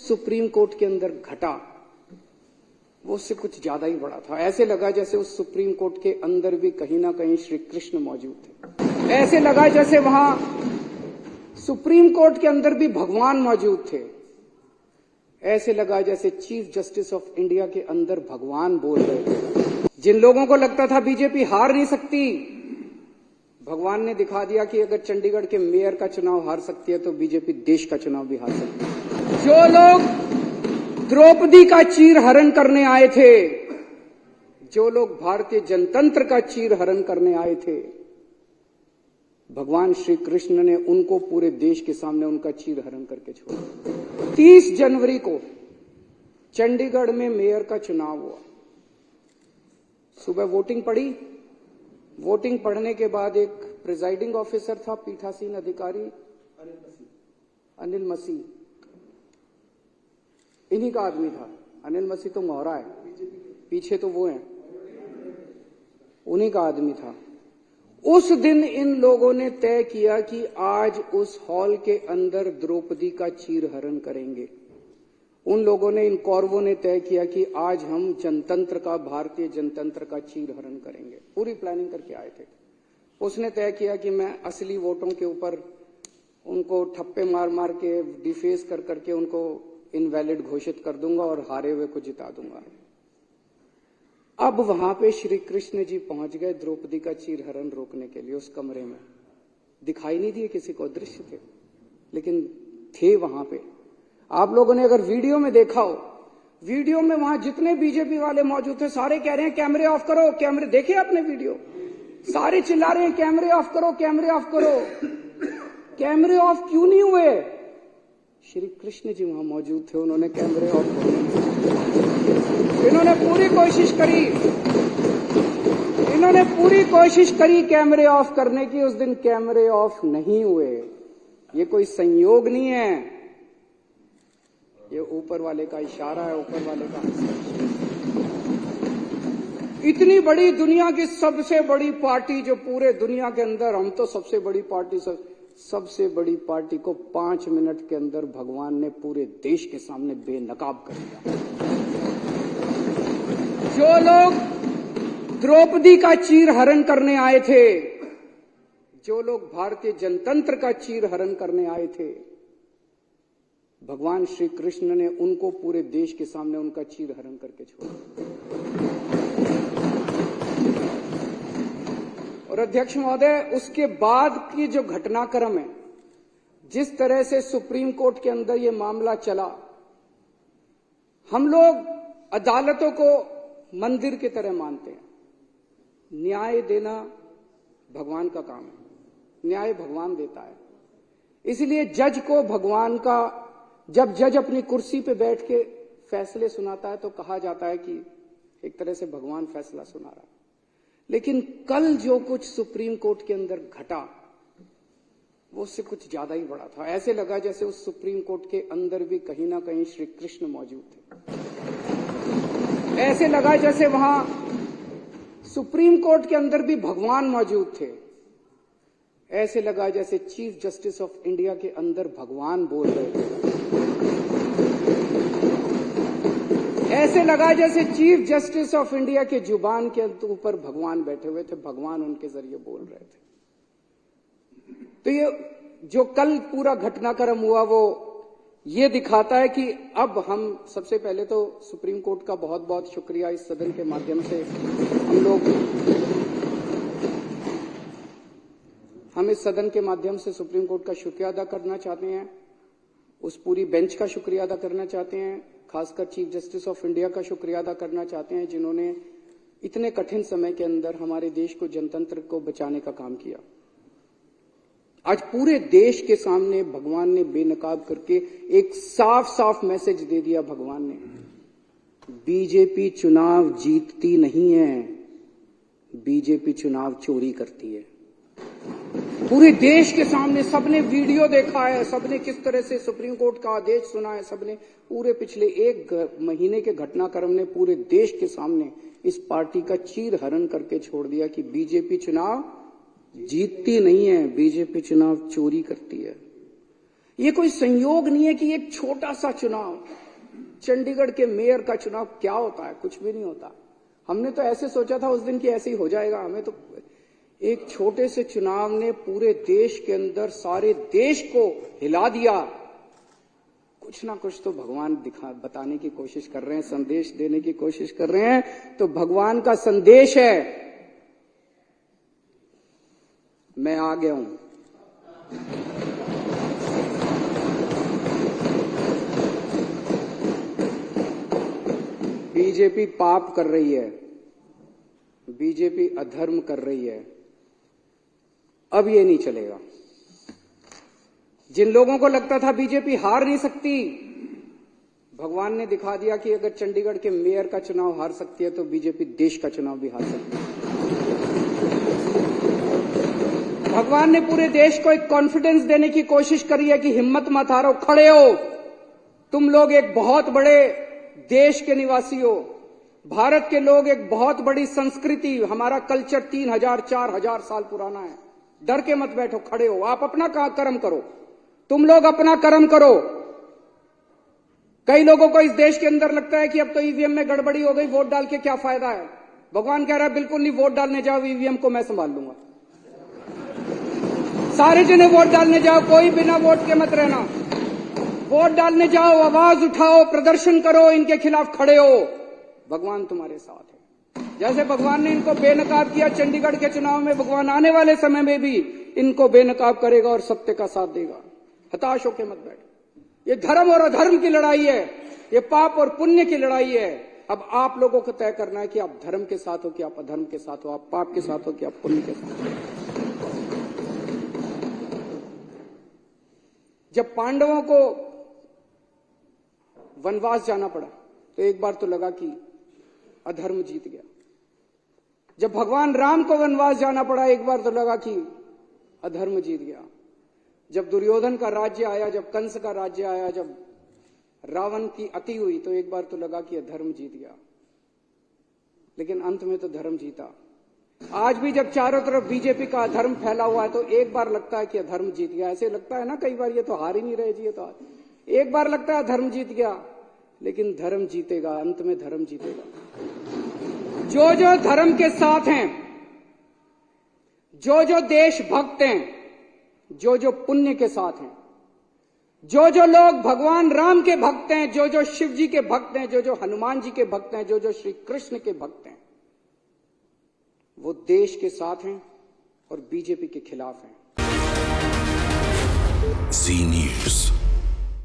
Supreme court के अंदर घटा वो उससे कुछ ज्यादा ही बड़ा था। ऐसे लगा जैसे उस सुप्रीम कोर्ट के अंदर भी कहीं ना कहीं श्री कृष्ण मौजूद थे। ऐसे लगा जैसे वहां सुप्रीम कोर्ट के अंदर भी भगवान मौजूद थे। ऐसे लगा जैसे चीफ जस्टिस ऑफ इंडिया के अंदर भगवान बोल रहे थे। जिन लोगों को लगता था बीजेपी हार नहीं सकती, भगवान ने दिखा दिया कि अगर चंडीगढ़ के मेयर का चुनाव हार सकती है तो बीजेपी देश का चुनाव भी हार सकती है। जो लोग द्रौपदी का चीर हरण करने आए थे, जो लोग भारतीय जनतंत्र का चीर हरण करने आए थे, भगवान श्री कृष्ण ने उनको पूरे देश के सामने उनका चीर हरण करके छोड़ा। 30 जनवरी को चंडीगढ़ में मेयर का चुनाव हुआ। सुबह वोटिंग पड़ी। वोटिंग पढ़ने के बाद एक प्रिजाइडिंग ऑफिसर था, पीठासीन अधिकारी अनिल मसीह, इन्हीं का आदमी था। अनिल मसीह तो मोहरा है, पीछे तो वो हैं, उन्हीं का आदमी था। उस दिन इन लोगों ने तय किया कि आज उस हॉल के अंदर द्रौपदी का चीर हरण करेंगे। उन लोगों ने, इन कौरवों ने तय किया कि आज हम जनतंत्र का, भारतीय जनतंत्र का चीर हरण करेंगे। पूरी प्लानिंग करके आए थे। उसने तय किया कि मैं असली वोटों के ऊपर उनको ठप्पे मार मार के, डिफेस कर करके उनको इनवैलिड घोषित कर दूंगा और हारे हुए को जिता दूंगा। अब वहां पे श्री कृष्ण जी पहुंच गए द्रौपदी का चीर हरण रोकने के लिए। उस कमरे में दिखाई नहीं दिए किसी को, दृश्य थे, लेकिन थे वहां पे। आप लोगों ने अगर वीडियो में देखा हो, वीडियो में वहां जितने बीजेपी वाले मौजूद थे सारे कह रहे हैं कैमरे ऑफ करो, कैमरे। देखिए आपने वीडियो, सारे चिल्ला रहे हैं कैमरे ऑफ करो, कैमरे ऑफ करो। कैमरे ऑफ क्यों नहीं हुए? श्री कृष्ण जी वहां मौजूद थे, उन्होंने कैमरे ऑफ किए। इन्होंने पूरी कोशिश करी कैमरे ऑफ करने की। उस दिन कैमरे ऑफ नहीं हुए। ये कोई संयोग नहीं है, ये ऊपर वाले का इशारा है, ऊपर वाले का हस्तक्षेप। इतनी बड़ी दुनिया की सबसे बड़ी पार्टी जो पूरे दुनिया के अंदर, हम तो सबसे बड़ी पार्टी, सबसे बड़ी पार्टी को 5 मिनट के अंदर भगवान ने पूरे देश के सामने बेनकाब कर दिया। जो लोग द्रौपदी का चीर हरण करने आए थे, जो लोग भारतीय जनतंत्र का चीर हरण करने आए थे, भगवान श्री कृष्ण ने उनको पूरे देश के सामने उनका चीर हरण करके छोड़ा। और अध्यक्ष महोदय, उसके बाद की जो घटनाक्रम है, जिस तरह से सुप्रीम कोर्ट के अंदर ये मामला चला, हम लोग अदालतों को मंदिर की तरह मानते हैं। न्याय देना भगवान का काम है, न्याय भगवान देता है। इसलिए जज को भगवान का, जब जज अपनी कुर्सी पे बैठ के फैसले सुनाता है तो कहा जाता है कि एक तरह से भगवान फैसला सुना रहा है। लेकिन कल जो कुछ सुप्रीम कोर्ट के अंदर घटा वो उससे कुछ ज्यादा ही बड़ा था। ऐसे लगा जैसे उस सुप्रीम कोर्ट के अंदर भी कहीं ना कहीं श्री कृष्ण मौजूद थे। ऐसे लगा जैसे वहां सुप्रीम कोर्ट के अंदर भी भगवान मौजूद थे। ऐसे लगा जैसे चीफ जस्टिस ऑफ इंडिया के अंदर भगवान बोल रहे थे। ऐसे लगा जैसे चीफ जस्टिस ऑफ इंडिया के जुबान के ऊपर भगवान बैठे हुए थे, भगवान उनके जरिए बोल रहे थे। तो ये जो कल पूरा घटनाक्रम हुआ वो ये दिखाता है कि अब हम, सबसे पहले तो सुप्रीम कोर्ट का बहुत बहुत शुक्रिया, इस सदन के माध्यम से हम इस सदन के माध्यम से सुप्रीम कोर्ट का शुक्रिया अदा करना चाहते हैं। उस पूरी बेंच का शुक्रिया अदा करना चाहते हैं। खासकर चीफ जस्टिस ऑफ इंडिया का शुक्रिया अदा करना चाहते हैं, जिन्होंने इतने कठिन समय के अंदर हमारे देश को, जनतंत्र को बचाने का काम किया। आज पूरे देश के सामने भगवान ने बेनकाब करके एक साफ साफ मैसेज दे दिया। भगवान ने, बीजेपी चुनाव जीतती नहीं है, बीजेपी चुनाव चोरी करती है। पूरे देश के सामने सबने वीडियो देखा है, सबने किस तरह से सुप्रीम कोर्ट का आदेश सुना है, सबने पूरे पिछले 1 महीने के घटनाक्रम ने पूरे देश के सामने इस पार्टी का चीर हरण करके छोड़ दिया कि बीजेपी चुनाव जीतती नहीं है, बीजेपी चुनाव चोरी करती है। ये कोई संयोग नहीं है कि एक छोटा सा चुनाव, चंडीगढ़ के मेयर का चुनाव क्या होता है, कुछ भी नहीं होता। हमने तो ऐसे सोचा था उस दिन कि ऐसे ही हो जाएगा। हमें तो एक छोटे से चुनाव ने पूरे देश के अंदर सारे देश को हिला दिया। कुछ ना कुछ तो भगवान बताने की कोशिश कर रहे हैं, संदेश देने की कोशिश कर रहे हैं। तो भगवान का संदेश है, मैं आ गया हूं। बीजेपी पाप कर रही है, बीजेपी अधर्म कर रही है। अब ये नहीं चलेगा। जिन लोगों को लगता था बीजेपी हार नहीं सकती, भगवान ने दिखा दिया कि अगर चंडीगढ़ के मेयर का चुनाव हार सकती है तो बीजेपी देश का चुनाव भी हार सकती है। भगवान ने पूरे देश को एक कॉन्फिडेंस देने की कोशिश करी है कि हिम्मत मत हारो, खड़े हो, तुम लोग एक बहुत बड़े देश के निवासी हो। भारत के लोग एक बहुत बड़ी संस्कृति, हमारा कल्चर 3000-4000 साल पुराना है। डर के मत बैठो, खड़े हो, आप अपना कर्म करो, तुम लोग अपना कर्म करो। कई लोगों को इस देश के अंदर लगता है कि अब तो ईवीएम में गड़बड़ी हो गई, वोट डाल के क्या फायदा है। भगवान कह रहा है बिल्कुल नहीं, वोट डालने जाओ, ईवीएम को मैं संभाल लूंगा। सारे जने वोट डालने जाओ, कोई बिना वोट के मत रहना। वोट डालने जाओ, आवाज उठाओ, प्रदर्शन करो, इनके खिलाफ खड़े हो, भगवान तुम्हारे साथ है। जैसे भगवान ने इनको बेनकाब किया चंडीगढ़ के चुनाव में, भगवान आने वाले समय में भी इनको बेनकाब करेगा और सत्य का साथ देगा। हताश होकर मत बैठो। ये धर्म और अधर्म की लड़ाई है, ये पाप और पुण्य की लड़ाई है। अब आप लोगों को तय करना है कि आप धर्म के साथ हो कि आप अधर्म के साथ हो, आप पाप के साथ हो कि आप पुण्य के साथ हो। जब पांडवों को वनवास जाना पड़ा तो एक बार तो लगा कि अधर्म जीत गया। जब भगवान राम को वनवास जाना पड़ा एक बार तो लगा कि अधर्म जीत गया। जब दुर्योधन का राज्य आया, जब कंस का राज्य आया, जब रावण की अति हुई तो एक बार तो लगा कि अधर्म जीत गया, लेकिन अंत में तो धर्म जीता। आज भी जब चारों तरफ बीजेपी का अधर्म फैला हुआ है तो एक बार लगता है कि अधर्म जीत गया। ऐसे लगता है ना कई बार, ये तो हार ही नहीं रहे जी, ये तो एक बार लगता है धर्म जीत गया, लेकिन धर्म जीतेगा, अंत में धर्म जीतेगा। जो जो धर्म के साथ हैं, जो जो देशभक्त हैं, जो जो पुण्य के साथ हैं, जो जो लोग भगवान राम के भक्त हैं, जो जो शिव जी के भक्त हैं, जो जो हनुमान जी के भक्त हैं, जो जो श्री कृष्ण के भक्त हैं, वो देश के साथ हैं और बीजेपी के खिलाफ हैं। जी न्यूज़।